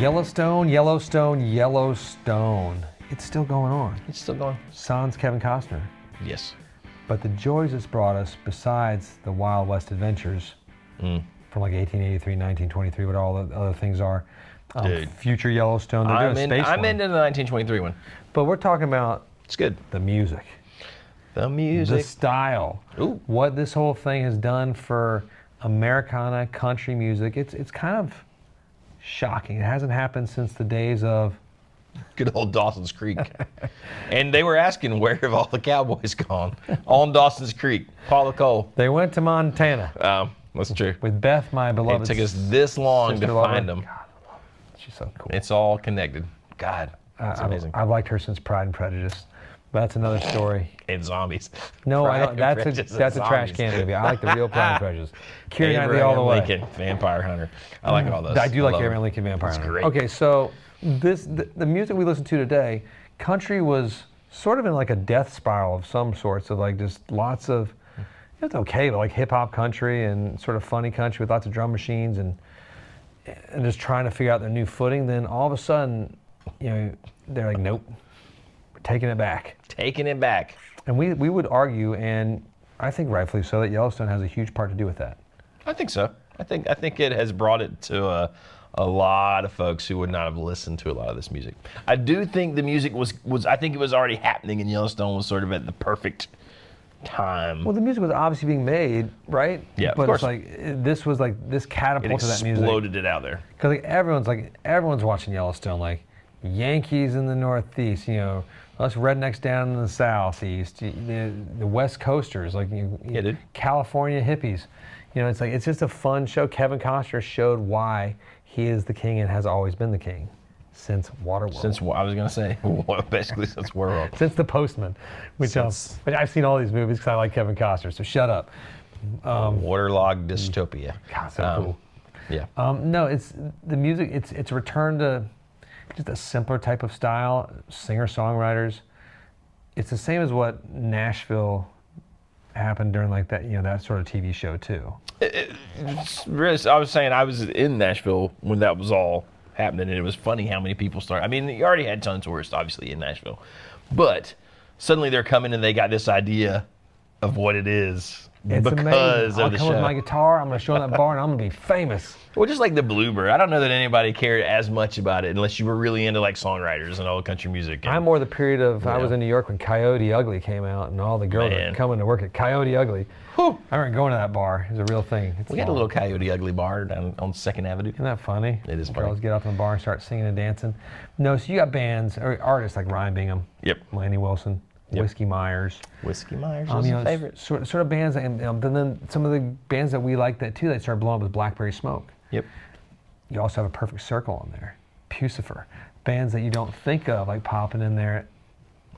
Yellowstone. It's still going on. It's still going. Sans Kevin Costner. Yes. But the joys it's brought us, besides the Wild West adventures from like 1883, 1923, what all the other things are. Future Yellowstone. They're doing a space I'm one. into the 1923 one. But we're talking about It's good. the music. The style. Ooh. What this whole thing has done for Americana country music. It's kind of shocking. It hasn't happened since the days of Good old Dawson's Creek. And they were asking, where have all the cowboys gone? On Dawson's Creek. Paula Cole. They went to Montana That's true. with Beth, my beloved. It took us this long to sister lover. find them. God, I love her. She's so cool. It's all connected. God, it's amazing. I've liked her since Pride and Prejudice. But that's another story. And zombies. No, Pride I don't. and That's Prejudice a and trash zombies. can movie. I like the real Pride and Prejudice. Keira Knightley Abraham all the way. Lincoln, Vampire Hunter. I like all those. I do like love Abraham them. Lincoln Vampire It's Hunter. great. Okay, so the music we listen to today, country was sort of in like a death spiral of some sorts, of like just lots of, it's okay, but like hip hop country and sort of funny country with lots of drum machines and just trying to figure out their new footing. Then all of a sudden, they're like, nope, we're taking it back. Taking it back. And we would argue, and I think rightfully so, that Yellowstone has a huge part to do with that. I think so. I think it has brought it to a lot of folks who would not have listened to a lot of this music. I do think the music was I think it was already happening in Yellowstone, was sort of at the perfect time. Well, the music was obviously being made, right? Yeah, of but course. it's like this It catapulted that music. exploded it out there. Because everyone's watching Yellowstone, like Yankees in the Northeast, us rednecks down in the Southeast, the West Coasters, like dude. California hippies. It's just a fun show. Kevin Costner showed why he is the king and has always been the king since Waterworld. I was gonna say, basically since Waterworld. Since The Postman, which I've seen all these movies because I like Kevin Costner. So shut up. Waterlogged dystopia. God, so cool. Yeah. No, it's the music. It's a return to just a simpler type of style. Singer-songwriters. It's the same as what Nashville happened during like that, that sort of TV show too. I was saying I was in Nashville when that was all happening, and it was funny how many people started. I mean, you already had tons of tourists, obviously, in Nashville, but suddenly they're coming and they got this idea of what it is It's because amazing. of the I'll come show. with my guitar. I'm going to show that bar, and I'm going to be famous. Well, just like the Bluebird, I don't know that anybody cared as much about it unless you were really into like songwriters and old country music. And, I'm more the period of I was in New York when Coyote Ugly came out, and all the girls were coming to work at Coyote Ugly. Whew. I remember going to that bar. It was a real thing. We got a little Coyote Ugly bar down on 2nd Avenue. Isn't that funny? It is funny. Girls get up in the bar and start singing and dancing. No, so you got bands or artists like Ryan Bingham, Yep. Laney Wilson, Whiskey Myers. Whiskey Myers was a favorite. Sort of bands, and then some of the bands that we like that too that started blowing up was Blackberry Smoke. Yep. You also have a Perfect Circle on there, Pucifer, bands that you don't think of like popping in there.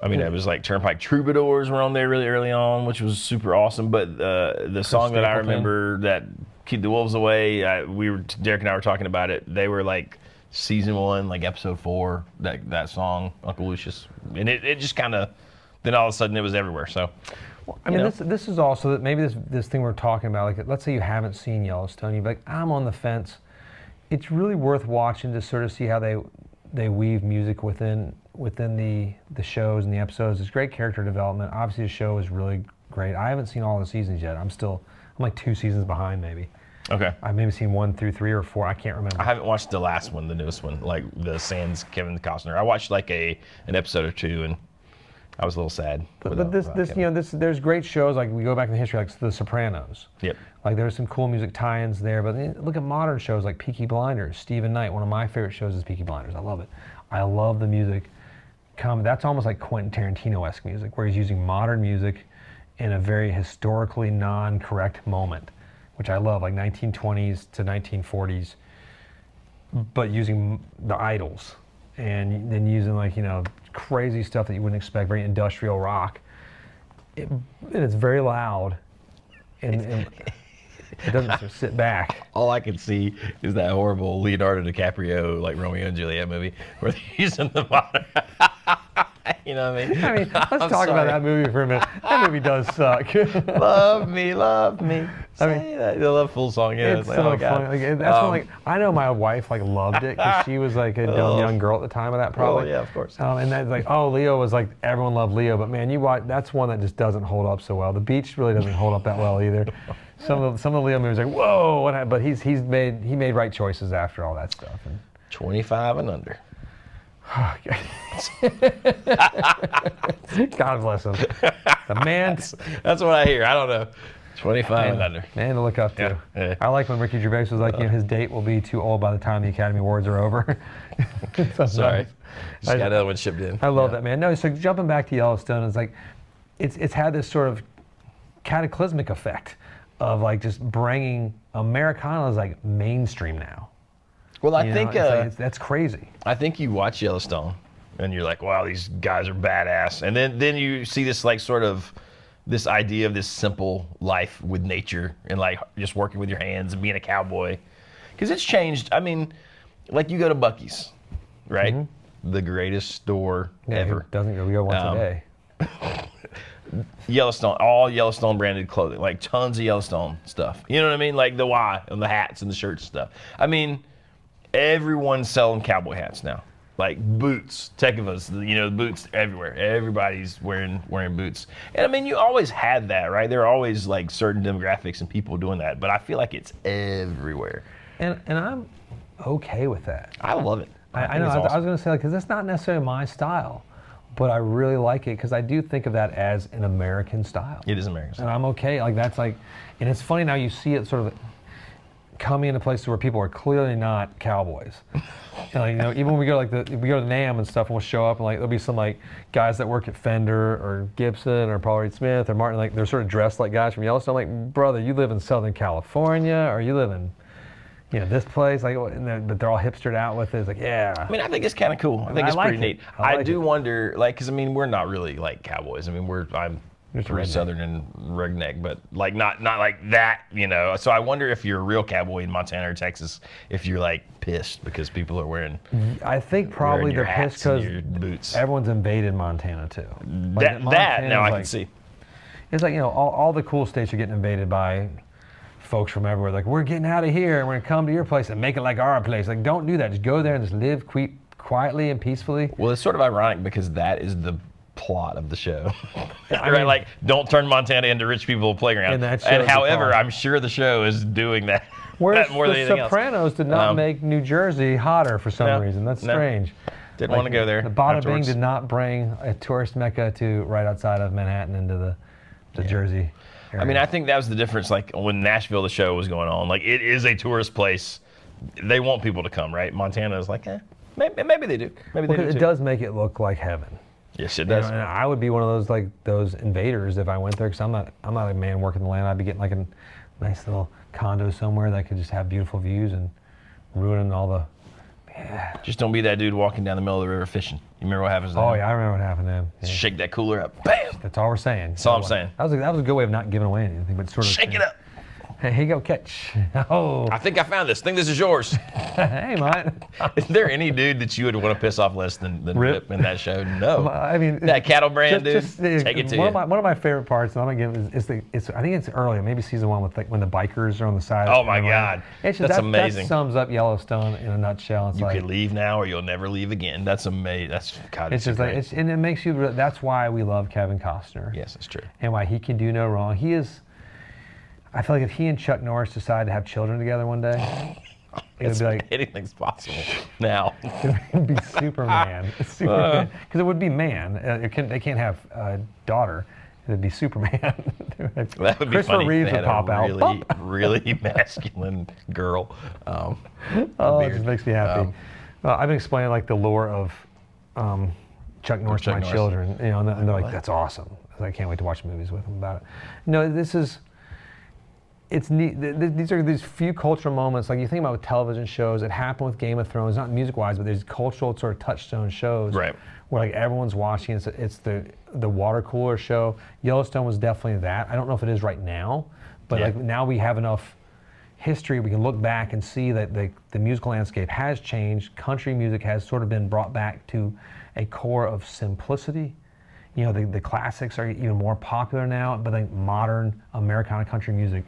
I mean, it was like Turnpike Troubadours were on there really early on, which was super awesome. But the song that I remember, that Keep the Wolves Away, Derek and I were talking about it. They were like season 1, like episode 4, that song, Uncle Lucius. And it just kind of, then all of a sudden it was everywhere. So, I mean, this is also that maybe this thing we're talking about, like let's say you haven't seen Yellowstone, you'd be like, I'm on the fence. It's really worth watching to sort of see how they weave music within the shows and the episodes. It's great character development. Obviously, the show is really great. I haven't seen all the seasons yet. I'm like 2 seasons behind, maybe. okay. I've maybe seen 1 through 3 or 4. I can't remember. I haven't watched the last one, the newest one, like the Sans Kevin Costner. I watched like an episode or 2, and I was a little sad. But there's great shows, like we go back in history, like The Sopranos. Yep. Like there's some cool music tie-ins there, but look at modern shows like Peaky Blinders, Stephen Knight. One of my favorite shows is Peaky Blinders. I love it. I love the music. That's almost like Quentin Tarantino-esque music, where he's using modern music in a very historically non-correct moment, which I love, like 1920s to 1940s, but using the idols and then using like crazy stuff that you wouldn't expect, very industrial rock. And it's very loud, and it doesn't sort of sit back. All I can see is that horrible Leonardo DiCaprio, like Romeo and Juliet movie, where they're using the modern. You know what I mean? I mean, let's talk about that movie for a minute. That movie does suck. Love me, love me. I mean, Say that. The Love Fool song. Yeah, it's so funny. Like, that's when, like, I know my wife like loved it because she was like a young girl at the time of that, probably. Oh yeah, of course. And that's like, oh, Leo was like, everyone loved Leo, but man, you watch, that's one that just doesn't hold up so well. The Beach really doesn't hold up that well either. Some of the Leo movies are like, whoa, what happened? But he made right choices after all that stuff. And 25 and under. God bless him. The man. That's what I hear. I don't know. 25 and under. Man to look up to. Yeah. I like when Ricky Gervais was like, his date will be too old by the time the Academy Awards are over. Sorry. Just got another one shipped in. I love that, man. No, so jumping back to Yellowstone, it's like, it's had this sort of cataclysmic effect of like just bringing Americana is like mainstream now. Well, I think that's crazy. I think you watch Yellowstone and you're like, wow, these guys are badass. And then you see this like sort of this idea of this simple life with nature and like just working with your hands and being a cowboy. Because it's changed. I mean, like you go to Buc-ee's, right? Mm-hmm. The greatest store ever. Doesn't go? We go once a day. Yellowstone, all Yellowstone branded clothing, like tons of Yellowstone stuff. You know what I mean? Like the Y and the hats and the shirts and stuff. I mean, everyone's selling cowboy hats now. Like boots, Tecovas, boots everywhere. Everybody's wearing boots. And I mean, you always had that, right? There are always like certain demographics and people doing that, but I feel like it's everywhere. And I'm okay with that. I love it. I know. Awesome. I was going to say, because it's not necessarily my style, but I really like it because I do think of that as an American style. It is American style. And I'm okay. Like that's like, and it's funny now you see it sort of coming into places where people are clearly not cowboys. And, like, even when we go to NAMM and stuff, and we'll show up and like there'll be some like guys that work at Fender or Gibson or Paul Reed Smith or Martin, like they're sort of dressed like guys from Yellowstone. I'm like, brother, you live in Southern California or you live in this place, like, but they're all hipstered out with it. It's like, yeah. I mean, I think it's kind of cool. I think it's pretty neat. I do wonder, like, because I mean, we're not really like cowboys. I mean, I'm pretty Southern and redneck, but like not like that, So I wonder if you're a real cowboy in Montana or Texas, if you're like pissed because people are wearing. I think probably they're pissed because everyone's invaded Montana too. Like that now I can see. It's like all the cool states are getting invaded by folks from everywhere. Like, we're getting out of here and we're gonna come to your place and make it like our place. Like, don't do that. Just go there and just live quietly and peacefully. Well, it's sort of ironic because that is the plot of the show. Right? Like, don't turn Montana into rich people playground. And however, I'm sure the show is doing that. Whereas more than anything else. The Sopranos did not make New Jersey hotter for some reason. That's strange. Didn't want to go there. The Bada Bing did not bring a tourist mecca to right outside of Manhattan into the Jersey. I mean, I think that was the difference, like, when Nashville, the show was going on. Like, it is a tourist place. They want people to come, right? Montana is like, maybe they do. Maybe they do, it does make it look like heaven. Yes, it does. And I would be one of those invaders if I went there, because I'm not a man working the land. I'd be getting like a nice little condo somewhere that could just have beautiful views and ruining all the... Yeah. Just don't be that dude walking down the middle of the river fishing. You remember what happens to him? Oh, yeah, I remember what happened to him. Yeah. Shake that cooler up. Bam! That's all we're saying. That's all I'm saying. That was a good way of not giving away anything, but sort of... Shake it up. Hey, here you go, catch. Oh. I think I found this. I think this is yours. Hey, mate. Is there any dude that you would want to piss off less than Rip in that show? No. I mean, that cattle brand dude. Take it to one of my favorite parts, and I'm gonna give is I think it's earlier, maybe season 1 with when the bikers are on the side. Oh my God, that's amazing. That sums up Yellowstone in a nutshell. It's you can leave now, or you'll never leave again. That's amazing. That's God. It's just like and it makes you. That's why we love Kevin Costner. Yes, that's true. And why he can do no wrong. He is. I feel like if he and Chuck Norris decide to have children together one day, it would be like anything's possible now. It would be Superman. Because it would be man. They can't have a daughter. It would be Superman. That would be Christopher funny. Reeves would pop out. Really masculine girl. It just makes me happy. I've been explaining like the lore of Chuck Norris to my children, and they're like, "That's awesome." I can't wait to watch movies with them about it. No, this is. It's neat. These are these few cultural moments. Like you think about with television shows, it happened with Game of Thrones, not music-wise, but there's cultural sort of touchstone shows, right? Where like everyone's watching. It's the water cooler show. Yellowstone was definitely that. I don't know if it is right now, but like now we have enough history, we can look back and see that the musical landscape has changed. Country music has sort of been brought back to a core of simplicity. You know, the classics are even more popular now, but like modern Americana country music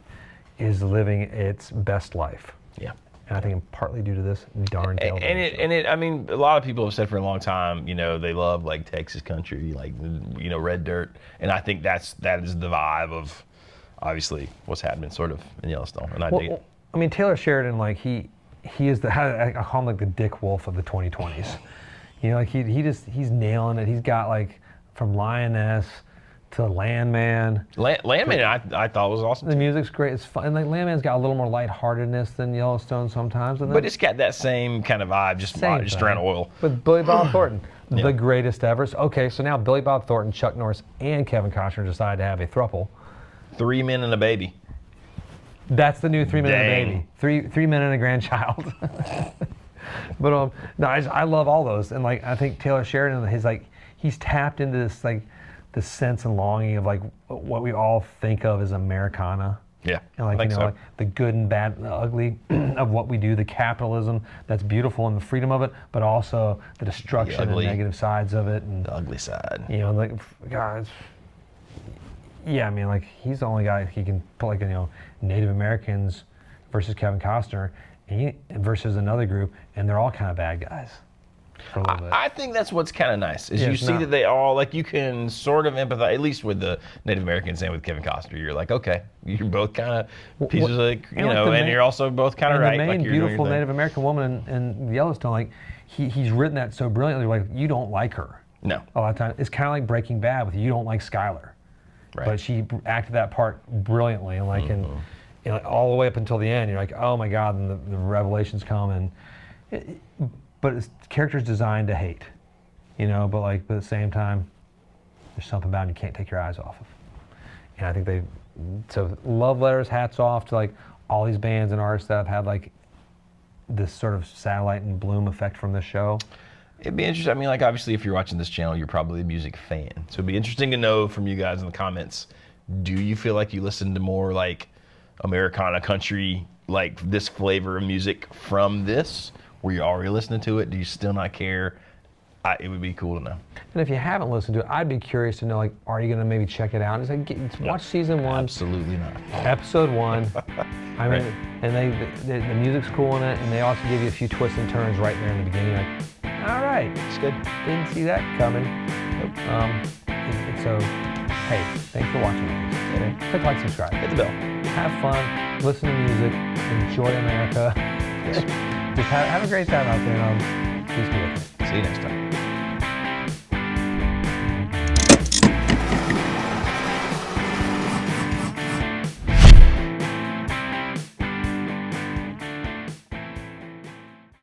is living its best life. Yeah. And I think partly due to this darn television. And I mean, a lot of people have said for a long time, you know, they love like Texas country, like, you know, red dirt. And I think that is the vibe of obviously what's happening sort of in Yellowstone. And I dig it. I mean, Taylor Sheridan, like he is I call him like the Dick Wolf of the 2020s. You know, like he's nailing it. He's got like from Lioness to Landman. Landman, I thought was awesome. The music's great. It's fun. And like Landman's got a little more lightheartedness than Yellowstone sometimes. But it's got that same kind of vibe, just around oil. With Billy Bob Thornton, the greatest ever. Okay, so now Billy Bob Thornton, Chuck Norris, and Kevin Costner decided to have a throuple. 3 men and a baby. That's the new 3 men and a baby. Three men and a grandchild. But no, I love all those, and like I think Taylor Sheridan, he's tapped into this like the sense and longing of like what we all think of as Americana. Yeah, and like you know, like the good and bad, and the ugly of what we do, the capitalism that's beautiful and the freedom of it, but also the destruction and negative sides of it, and the ugly side. You know, like guys. Yeah, I mean, like he's the only guy he can put like, you know, Native Americans versus Kevin Costner versus another group, and they're all kind of bad guys for a little bit. I think that's what's kind of nice is you see that they all, like, you can sort of empathize, at least with the Native Americans and with Kevin Costner. You're like, okay, you're both kind of pieces of, like, you know, and you're also both kind of right. The main like you're beautiful Native American woman in Yellowstone, like he's written that so brilliantly. Like you don't like her. No. A lot of times it's kind of like Breaking Bad with you don't like Skyler. Right. But she acted that part brilliantly, and like, and like all the way up until the end, you're like, oh my God, and the revelations come, but it's characters designed to hate, you know. But like, but at the same time, there's something about it you can't take your eyes off of. And I think so love letters, hats off to like all these bands and artists that have had like this sort of satellite and bloom effect from this show. It'd be interesting. I mean, like, obviously, if you're watching this channel, you're probably a music fan. So it'd be interesting to know from you guys in the comments, do you feel like you listen to more, like, Americana country, like, this flavor of music from this? Were you already listening to it? Do you still not care? It would be cool to know. And if you haven't listened to it, I'd be curious to know, like, are you going to maybe check it out? It's like, watch season 1. Absolutely not. Episode 1. I mean, and the music's cool in it, and they also give you a few twists and turns right there in the beginning. Like, all right, it's good. Didn't see that coming. So, hey, thanks for watching. Click like, subscribe. Hit the bell. Have fun. Listen to music. Enjoy America. Yes. Just have a great time out there. And please be with you. See you next time.